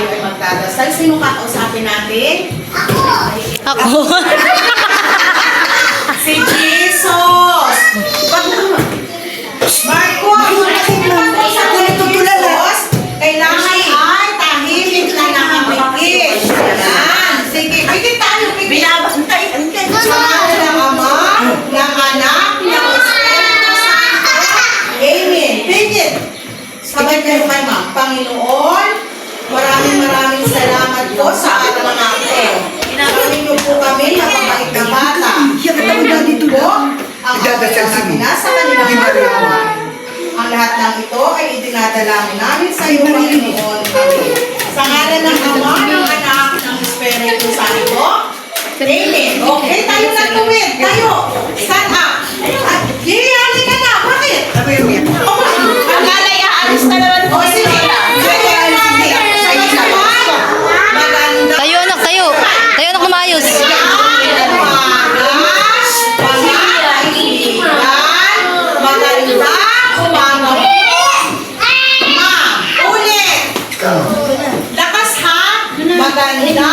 tayo ay magdadasal. Sino kakausapin natin? Ako. Si Jesus! Marco, kung kakausapin ito Jesus, kailangan ay tahimik na nakamikit. Yan. Sige, pikit tayo, pikit. Binabantay. Sa mga ng Ama, ng Anak, ng Espiritu Santo. Amen. Pikit. Sabay kayo kay Ma'am. Panginoon, maraming salamat po sa araw na ito. Gawin niyo po kami na mabait na bata. Gawin po ang sabi na sa kanilang mga. Ang lahat ng ito ay idinadalangin namin sa iyo, Panginoon. Amen. Sa ngalan ng Ama, ng Anak, ng Espiritu Santo. Amen. Okay, tayo na tuwid. Tayo. Stand up. Giyali ka na. Bakit? Ang lalaya, alis na naman po. Sige. Maganda. Tayo anak, tayo. Tayo anak na maayos. Lakas ha? Maganda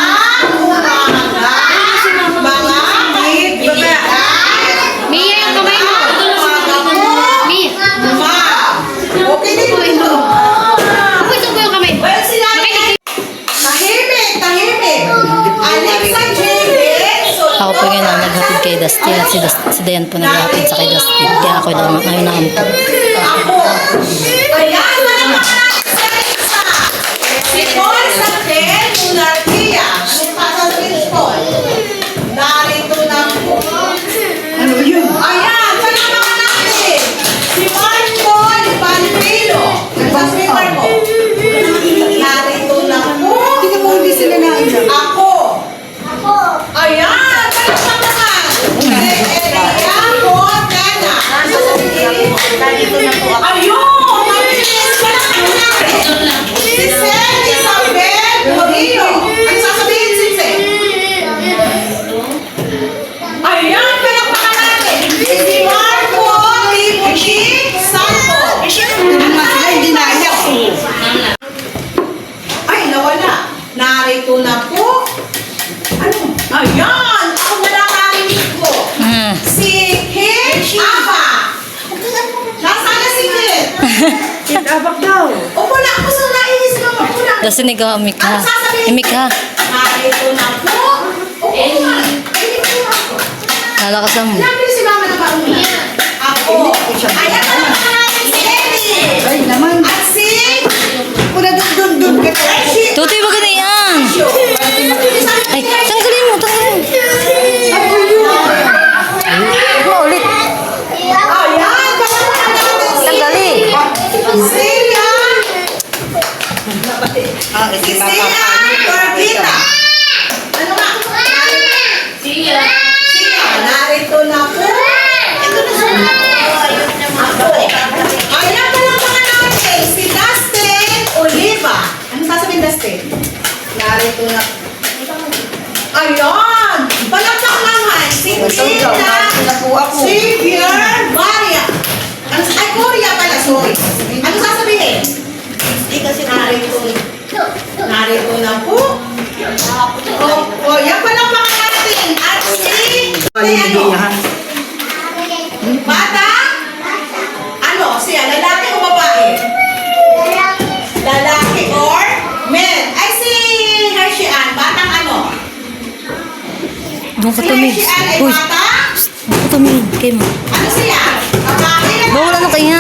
umaga. Mga kaibigan. Mia, yung kamay mo. Mia. Ma'am. Okay din po ito. Pwede ko yung kamay. Well, sinabi. Tahimik. Alexa James. Ako po ngayon ang naghatid kay Dusty at si Dayan po naghatid sa kay Dusty. Kaya ako lang ngayon na ampo. Ako. Ayan, wala pa ka isa. Si Paul Santel Munarquia. Anong pasasabihin si Paul? Narito na po. Ano yun? Ayan, wala pa ka natin. Si Marco Lipanpilo. Sasabihin Marco. Narito na po. Hindi mo hindi sila naiyak. Ako. Ayan, wala pa naman. Elia Montana. Ano sasabihin? Narito na po. Ayun! Mabilis! Wala ka natin. Si Sen Isabel Murillo. Ano sasabihin, Sen? Ayan, palakpakan natin. Si Marco Timothy Santo. Hindi naiyak. Ay, nawala. Narito na po. Ano? Ayan! Ako na nakarinig ko. Si Kit Aba. Nasaan na si Kit? Abak daw. Upo na ako sa nainis mo. Upo na. Kasi ikaw, amik ha. Ano sasabihin? Amik ha. Narito na po. Upo na. Lalakasan mo. Sinabi si Mama na mauna. Ako. Ayan na lang natin si Eddie. Ay naman. At si... Una dun ka. Ay, si... Tutoy, wag na yan. Ay, tanggalin mo, tanggalin mo. Ano ulit? Ayan, palakpakan natin si... Tanggali. Celia. Hindi Celia Orquita. Ano nga? Celia, narito na po. Ito na siya. Ako. Ayan, palakpakan natin si Dustin Oliva. Ano sasabihin, Dustin? Narito na. Ayan! Palakpak naman si Gina Xavier Varia. Ay, Korea pala, sorry. Ano sasabihin? Hindi kasi narito na po. Yan palakpakan natin. At si... ano? Bata? Ano? Siya, lalaki o babae? Lalaki or men? Ay, si Hershey Ann, batang ano? Doon ka Si tumingin. Hershey Ann ay Uy, bata? doon ka tumingin. Kayo mo. Ano siya? Babae na Bawala na kaya.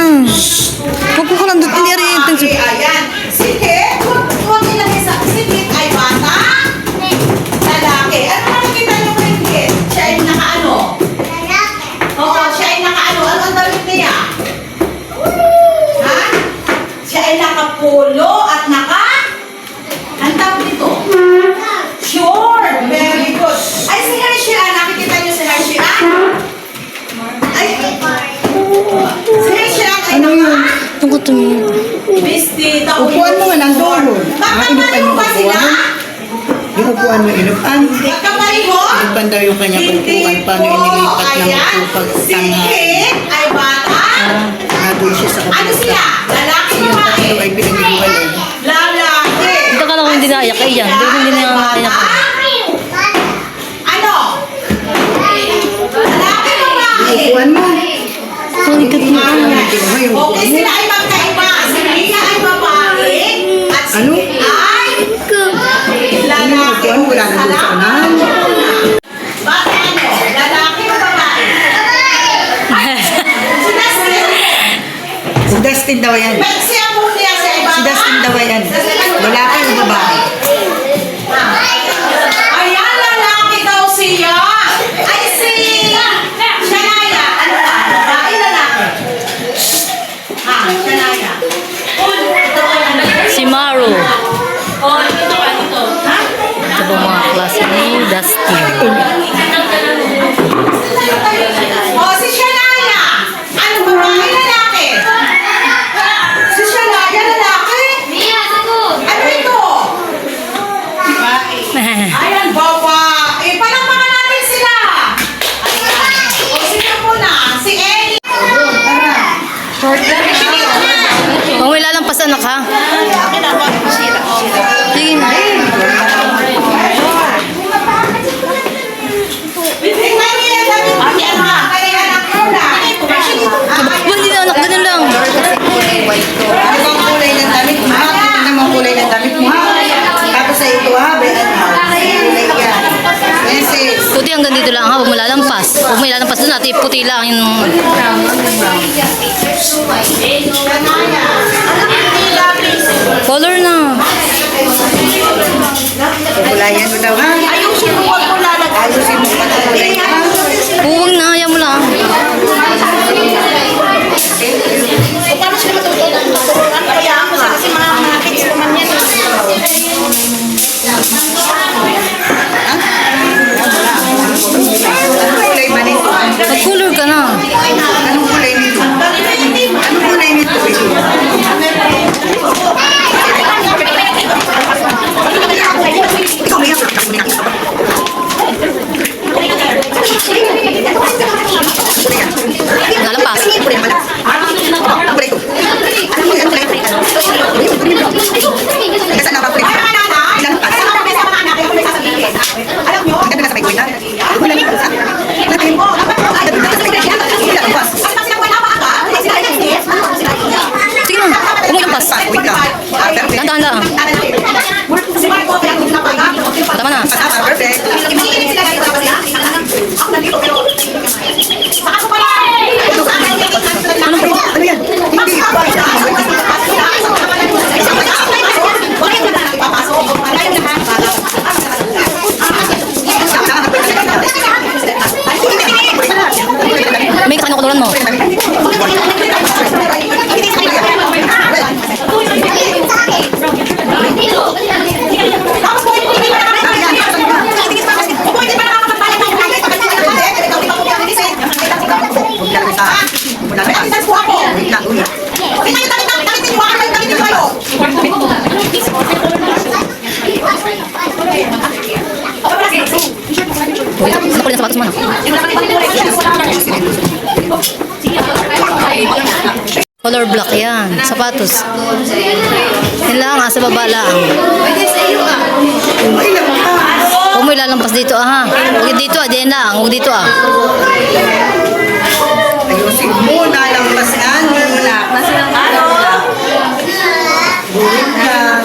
Huwag ko lang doon. Hindi rin. babae. Ayan. Si Kit, huwag ilagay sa... Si Kit ay bata? Lalaki. Ano nakikita niyo kay Kit? Siya ay nakaano? Oo, siya ay nakaano. Ano ang damit niya? Ha? Siya ay nakapulo at naka... Ang tawag dito? Sure! Very good. Ay, si Hershey Ann. Nakikita niyo si Hershey Ann? Ay, si Hershey Ann ay Ano yun? Doon ka tumingin. Bistita. Upuan mo nga ng doon. Magkapariho ba sila? Yung upuan mo, inupan. Magkapariho? Inupan daw yung kanyang upuan. Paano inilipat ng upo pag Si tanga. Kit ay bata. Nandun siya sa Ano kabila. sila? Lalaki Yung tatlo babae? ay pinag-iwalay. Lalaki. Dito ka lang kung hindi dinayak eh yan. Hindi na nakayak. Ano? Lalaki babae? Upuan mo. Pangkat mo. Okay, sila ay magkaiba. Si Mia ay babae. At si Ano? Kate ay lalaki. Upuan mo, wala na doon sa unahan. Bakit ano? Lalaki o babae? Si Dustin. Si Dustin daw yan. Ba't si Amulia siya ay Si Dustin daw yan. Lalaki o babae? Ayan, lalaki daw siya. Ay, si Shanaya. Ano ba? Babae, lalaki? Shanaya. Si Maru. Ito po mga klase ni Dustin. O, si Shanaya. Ano, babae, lalaki? Si Shanaya, lalaki? Ano ito? Ayan, babae. Palakpakan natin sila. Ayan. O, sino muna? Si Ellie. Short lang. Kung may lalampas anak ha. Sige na. Tingnan niyo yan, sabi ko. Kaya anak mo na. Hindi na anak, ganun lang. Ano bang kulay ng damit mo? Ha? Ito naman kulay ng damit mo. Ha? Tapos sa ito ha, bayan ha. Kulay yan. Message. Puti hanggang dito lang ha, huwag mo lalampas. Huwag mo lalampas doon natin, puti lang yung... Color na. Kulayan mo daw ha. Ayusin mo, wag mo lalagay. Ayusin mo pa ng kulay ha. Huwag na, ayaw mo lang. Paano sila matutunan? Matutunan kaya ako kasi mga kids naman yan. Anong kulay ba nito? Mag-color ka na. Anong kulay nito? Anong kulay nito? Ikaw may yakap. Lalampas. Alam nyo? Sige na, huwag mo lampas. Dahan-dahan lang. Tama na. Perfect. Ano yan? Hindi. May kanokoloran mo. Ano ko rin sapatos mo na? Color black yan. Sapatos. Yan lang sa baba lang. Huwag mo ilalampas dito ha. Huwag dito diyan lang. Huwag dito Ayusin mo, nalampas na. Wala. Bulit lang.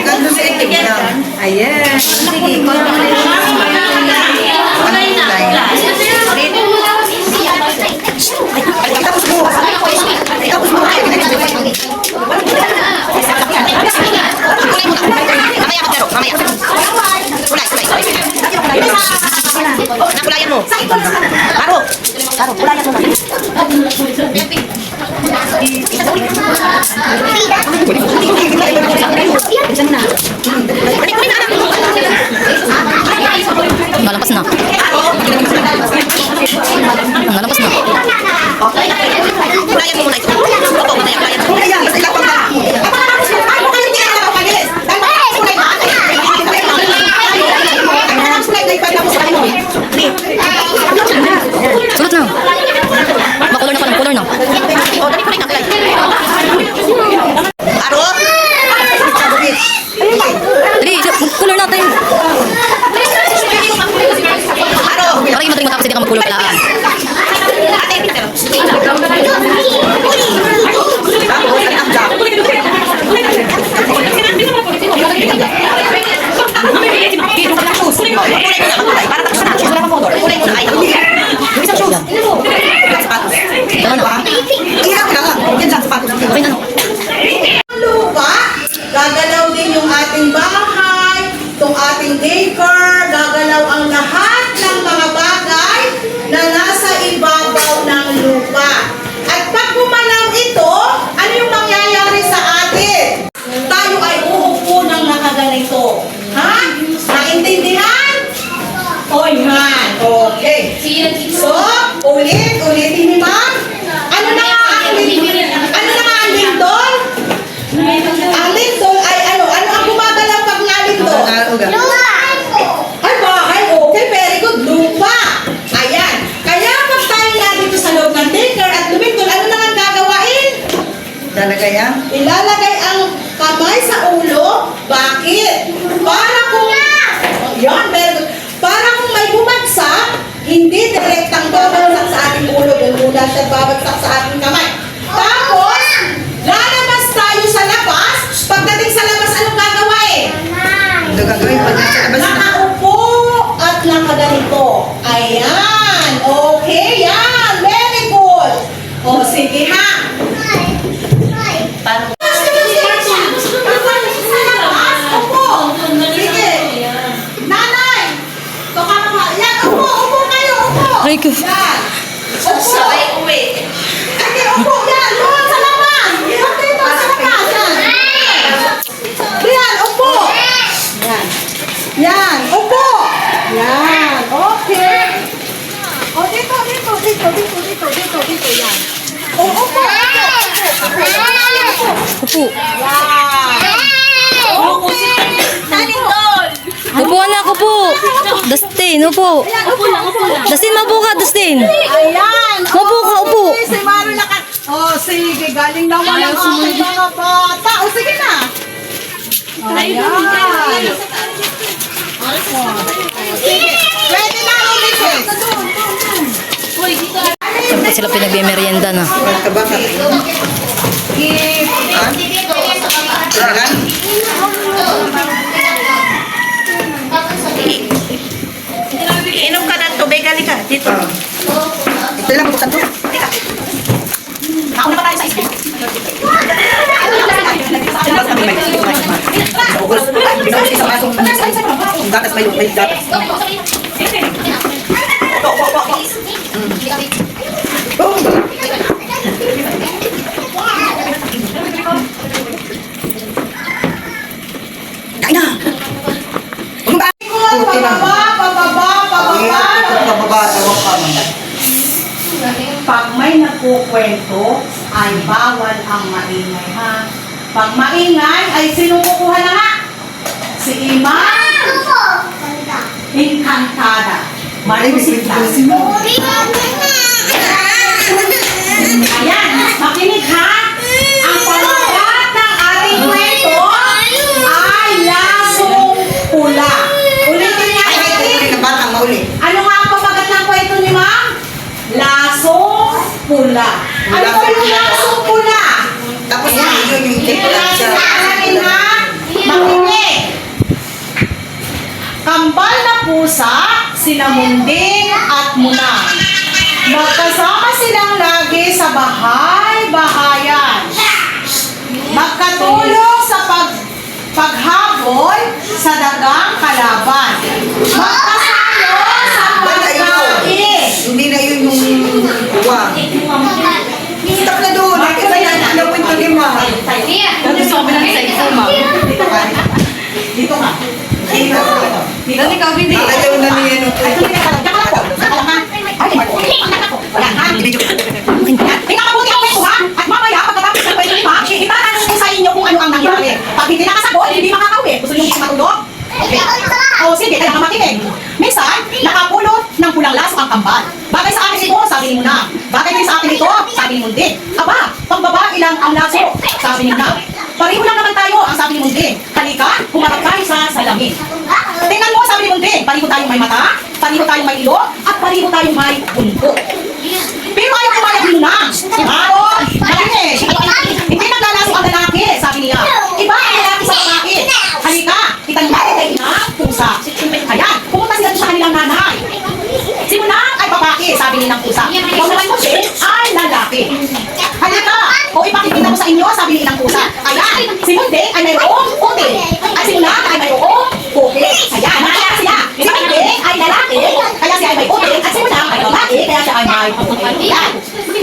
Ganda sa itim lang. Ayan. Tapos mo. Tapos mo. Nakulayan mo. Karo. Karo, kulayan mo. Malampas na. Malampas na. Kulayan mo muna ito. Opo, kulayan mo. Ayan, basta ilapang na. Ano kayo hindi na nakapalis? Dahil kulay ba? Sulot na. Makulor na pa ng color na. O, dali kulay na kulay. Aro? Ulitin ni ma'am. Ano na nga ang lindol? Ang lindol ay ano? Ano ang gumagalaw pag nga lindol? Ay, bakit? Okay, very good. Lupa. Ayan. Kaya pag tayo nga dito sa loob ng daycare at lumindol, ano na ang gagawain? Talagay yan. Ilalagay ang kamay sa ulo. Bakit? Para kung... Yan, very good. Para kung may bumagsak, hindi direktang babagsak sa ating ulo. Yung muna siya babagsak sa ating kamay. Tapos, lalabas tayo sa labas. Pagdating sa labas, anong gagawin? Ito gagawin pag nasa labas na. Nakaupo at nakaganito. Ayan. Okay, yan. Very good. O, sige ha. Paano? Upo. Sige. Nanay. Baka naman. Yan, upo. Upo kayo. Upo. Aray ko. Yan. Upo. Sige, upo. Yan. Doon sa labas. Doon dito sa labas. Yan. Yan, upo. Yan. Yan, upo. Yan, okay. O, dito, yan. O, upo. Upo. Yan. Upo anak, upo. Dustin, upo. Dustin, mabuo ka, Dustin. Ayan. Upo ka, upo. Okay, si Maro oh, sige, galing naman ang aking mga bata. O, sige na. Ayan. Sige, pwede na umisis. Saan pa sila pinagmimerienda na? Magkabaka. Talagan? Inom ka ng tubig, halika dito. Ito lang, buksan ko. Ako na pa tayo sa isip. Ang gatas may gatas. Kain na! Pababa. Pag may nagkukwento, ay bawal ang maingay, ha? Pag maingay, ay sino kukuha na nga? Si Ima Encantada. Marisita. Ayan, makinig ha. Ang palapat ng ating kwento ay lasong pula. Ulitin niya natin. Batang mauli. Ano nga ang papagat ng kwento ni ma'am? Lasong pula. Ano ba yung lasong pula? Tapos yun yung Ito tip natin siya. natin ha. Makinig. Kambal na pusa, sinamunding at munang. Magkasama silang lagi sa bahay-bahayan. Magkatulong sa paghabol sa dagang kalaban. Magkasalo sa pagkain. Hindi na yun yung uwa. Stop na doon. Nakita na ang kwento ni Ma. Dito ka. Dali ka, Bindi. Ayaw na niya yung Ay, ito ka lang. Diyan ka lang. Ay, wala ha. Tingnan mabuti ang kwento ha. At mamaya, pagkatapos ng kwento ni Ma, itatanong ko sa inyo kung ano ang nangyari. Pag hindi nakasagot, hindi makakauwi. Gusto niyo matulog? Okay. O sige, kaya ka makinig. Minsan, nakapulot ng pulang laso ang kambal. Bagay sa akin ito, sabi ni Muna. Bagay din sa akin ito, sabi ni Mundi. Aba, pagbabae lang ang laso, sabi ni Muna. Pareho lang naman tayo, ang sabi ni Mundi. Halika, humarap tayo sa salamin. Tingnan mo, sabi ni Mundi, pareho tayong may mata, pareho tayong may ilong, at pareho tayong may bunto. Pero ayaw kumayag ni Muna. Aro, makinig. Hindi naglalaso ang lalaki, sabi niya. Iba ang lalaki sa babae. Halika, kita niyo natin kay inang pusa. Ayan, pumunta sila sa kanilang nanay. Si Munang ay babae, sabi ni ng pusa. Kung naman ko siya ay lalaki. Halika, o ipakikita ko sa inyo, sabi ni inang pusa. Ayan, si Mundi ay mayroong puti. At si Munang ay mayroong puti. Ayan, kaya sila. Si Mundi ay lalaki, kaya siya ay may puti. At si Munang ay babae, kaya siya ay may puti. Ayan.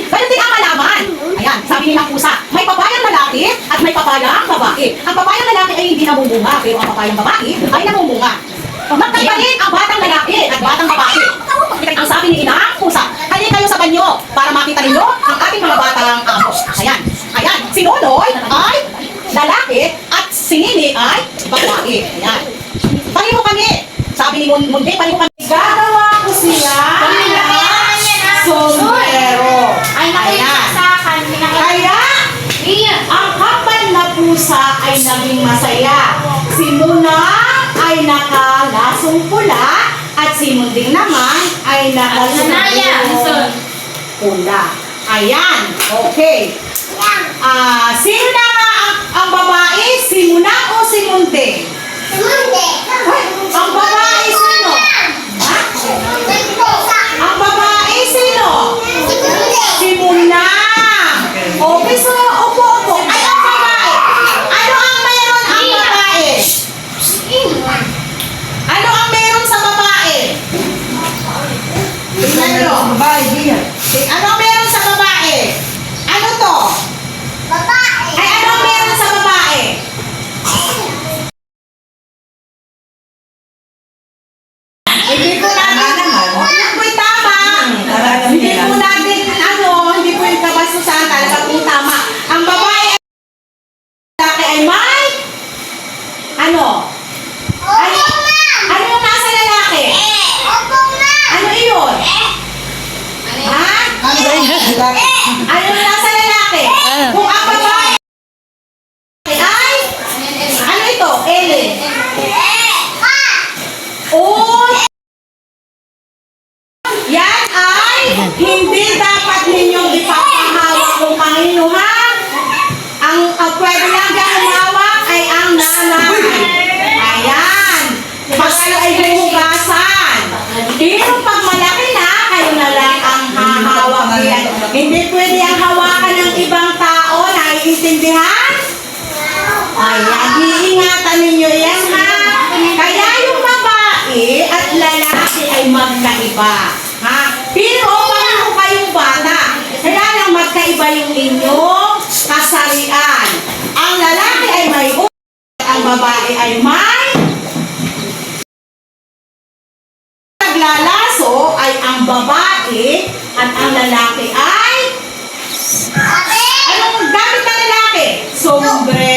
Ganun din ang malaman. Ayan, sabi ni ng pusa, may papayang lalaki at may papayang babae. Ang papayang lalaki ay hindi namumunga, pero ang papayang babae ay namumunga. Magkaiba rin ang batang lalaki at batang babae. Ang sabi ni inang pusa, halika kayo sa banyo Mundi, paliko kami. Gagawa ko siya ng sombrero. Ay, nakita sa akin. Kaya, ang kapal na pusa ay naging masaya. Si Muna ay nakalasong pula at si Munding naman ay nakalasong pula. Ayan, okay. Sino na nga ang babae? Si Muna o si Munding? Ay, ang babae sino? Ha? Ang babae sino? Si Muna. Okay, so upo. Ay, ang babae. Ano ang meron ang babae? Ano ang meron sa babae? Tingnan nyo. Babae, diyan. Ano ang meron sa babae? Ano to? Ay, ano ang meron sa babae? Hindi po natin, yan po'y tama. Hindi po natin, hindi po yung kabasusan, talaga po tama. Ang babae ay lalaki ay may, ano yung nasa lalaki? Ano iyon? Ha? Ano yung nasa lalaki? Kung ang babae ay, ano ito? Ellen. Oh! Yan ay hindi dapat ninyong ipapahawak kung kanino, ha? Ang pwede lang dyan humawak ay ang nanay. Ayan. Pag kayo ay huhugasan. Pero pag malaki na, kayo na lang ang hahawak yan. Hindi pwede ang hawakan ng ibang tao. Naiintindihan? Ayan. Iingatan ninyo yan, ha? Kaya yung babae at lalaki ay magkaiba. Ha? Pero paano kayong bata? Kaya lang magkaiba yung inyong kasarian. Ang lalaki ay may ang babae ay may naglalaso ay ang babae at ang lalaki ay anong gamit ng lalaki? Sombrero.